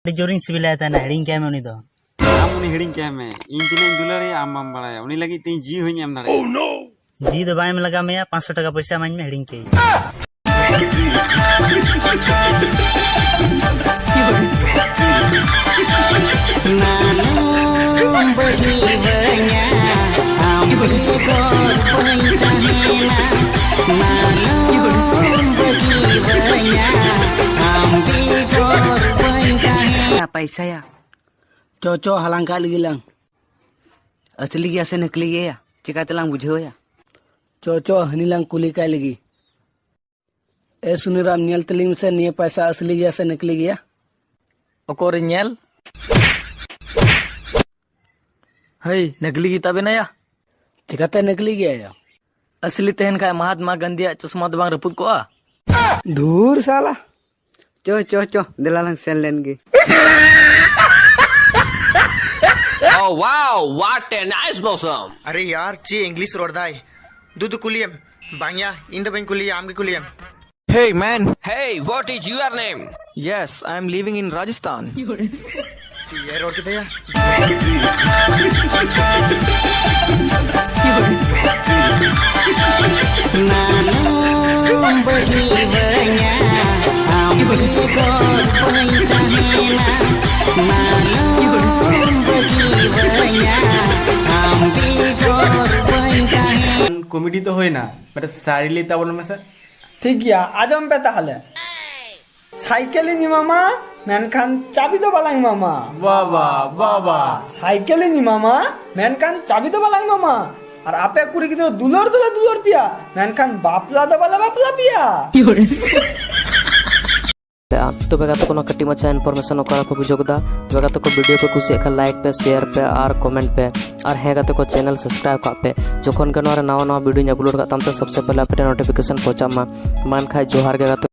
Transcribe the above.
जोरिंग सिबिला था ना हिडिंग क्या में उनी दो आम उनी हिडिंग क्या में इन तीन दुलारे आम आम बड़ा उनी लगी तीन जी हुई एम दाड़े जी दो बाय में लगा मैं 500 टका पैसा मांग में हिडिंग के पैसा या चो हलांग का लगी असली गया से नकली गया चिका तलांग बुझे या चो हनी लांग कुली का लगी ए सुनीराम नियल तलिंग से निये पैसा असली गया से नकली गया ओकोर नियल हई नकली गीता बे नया चिकाते नकली गया या असली तेहन का महात्मा गांधी चश्मा तो बांग रपुत को धूर साला चो दिलालंग सेल लेंगे Oh wow, what a nice blossom! अरे यार ची इंग्लिश रोड़दाई दूध कुलियम बांग्या इंद बन कुलियम आम की कुलियम Hey man, Hey, what is your name? yes, I am living in Rajasthan. ये रोड के भैया कॉमेडी तो होय ना बट साड़ी लेता बोलो मैं सर ठीक गया आजम पे ताहले साइकिल नी मामा मेनखान चाबी दो बालांग मामा बाबा साइकिल नी मामा मेनखान चाबी दो बालांग मामा और आपे कुड़ी की तरह दुलर पिया मेनखान बापला दो बाला बापला पिया तो बेगा तो कोनो कट्टी मचा इन्फॉर्मेशन ओकरा को बुझोगदा बेगा तो को वीडियो पे कुछ एक लाइक पे शेयर पे और कमेंट पे और हेगा तो को चैनल सब्सक्राइब का पे जोखन के नवा वीडियो अपलोड का तम तो सबसे पहले पे नोटिफिकेशन पहुंचा मान खाय जोहार गेगा तो